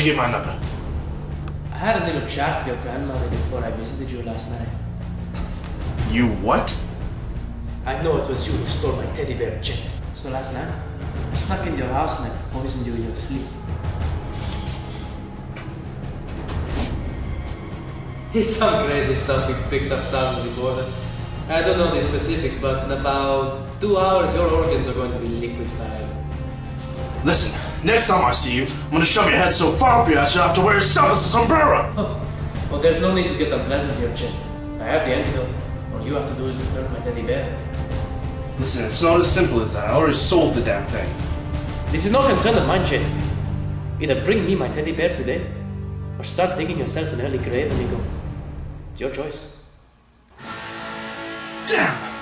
you get my number? I had a little chat with your grandmother before I visited you last night. You what? I know it was you who stole my teddy bear, Chet. So last night, I snuck into your house and I poisoned you in your sleep. It's some crazy stuff we picked up south of the border. I don't know the specifics, but in about 2 hours your organs are going to be liquefied. Listen, next time I see you, I'm gonna shove your head so far up your ass you'll have to wear yourself as a sombrero! Well, there's no need to get unpleasant here, Chet. I have the antidote. All you have to do is return my teddy bear. Listen, it's not as simple as that. I already sold the damn thing. This is no concern of mine, Chet. Either bring me my teddy bear today, or start digging yourself an early grave, amigo. It's your choice. Damn!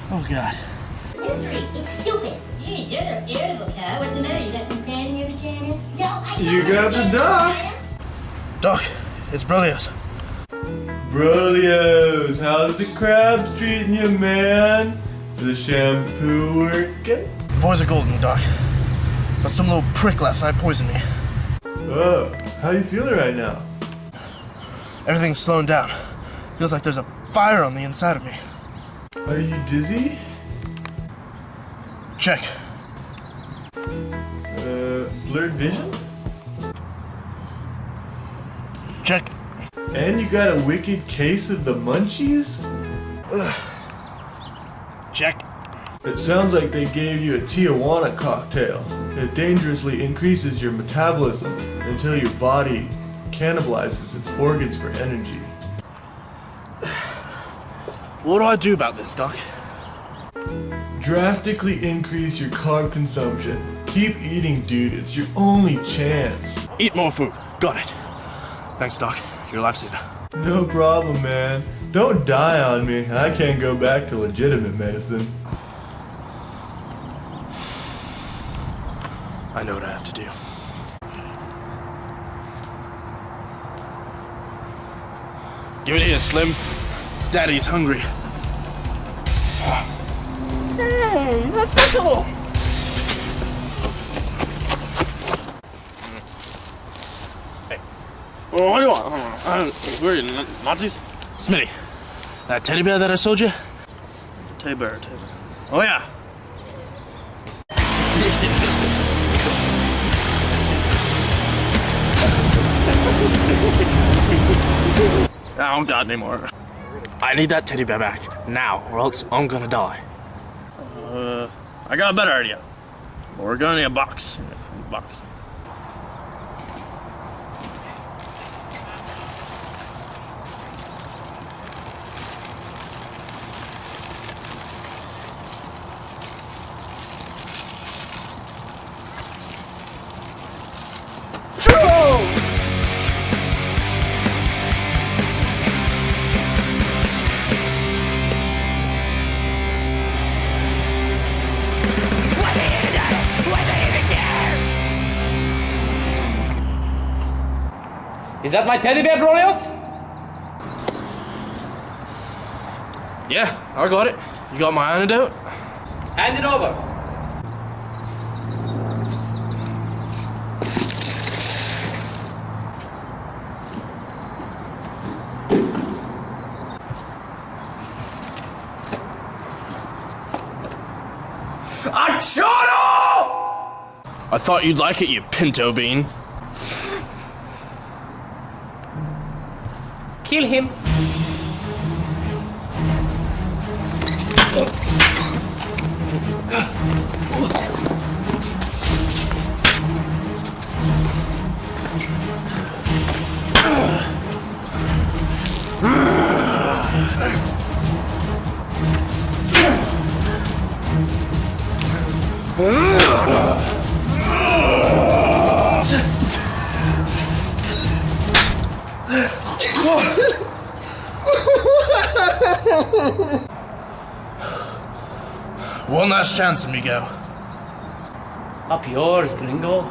Oh, God. It's history. It's stupid. Hey, you're a irritable cow. What's the matter? You got some sand in your vagina? No, I You got the duck. Doc, it's Berlioz. Brolios, how's the crabs treating you, man? Is the shampoo working? The boys are golden, Doc. But some little prick last night poisoned me. Oh, how you feeling right now? Everything's slowing down. Feels like there's a fire on the inside of me. Are you dizzy? Check. Blurred vision? Check. And you got a wicked case of the munchies? Check. It sounds like they gave you a Tijuana cocktail. It dangerously increases your metabolism until your body cannibalizes its organs for energy. What do I do about this, Doc? Drastically increase your carb consumption. Keep eating, dude. It's your only chance. Eat more food. Got it. Thanks, Doc. You're a lifesaver. No problem, man. Don't die on me. I can't go back to legitimate medicine. I know what I have to do. Give it here, Slim. Daddy's hungry. Hey, that's whistle! Hey. Well, what do you want? Who are you, Nazis? Smitty, that teddy bear that I sold you? Teddy bear. Oh, yeah. I don't got any more. I need that teddy bear back now, or else I'm gonna die. I got a better idea. We're gonna need a box. Is that my teddy bear, Brolios? Yeah, I got it. You got my antidote? Hand it over. I thought you'd like it, you pinto bean. Kill him. One last chance, amigo. Up yours, gringo.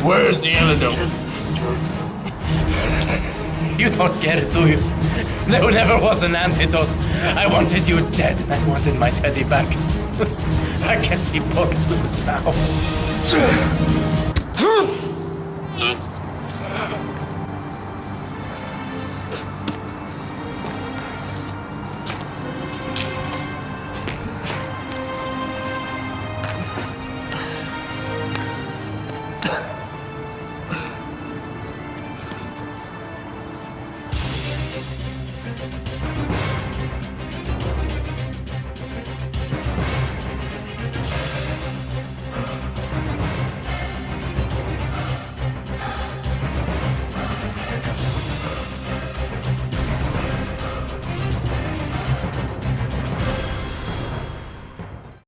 Where's the antidote? You don't get it, do you? There never was an antidote. I wanted you dead, and I wanted my teddy back. I guess we both lose now.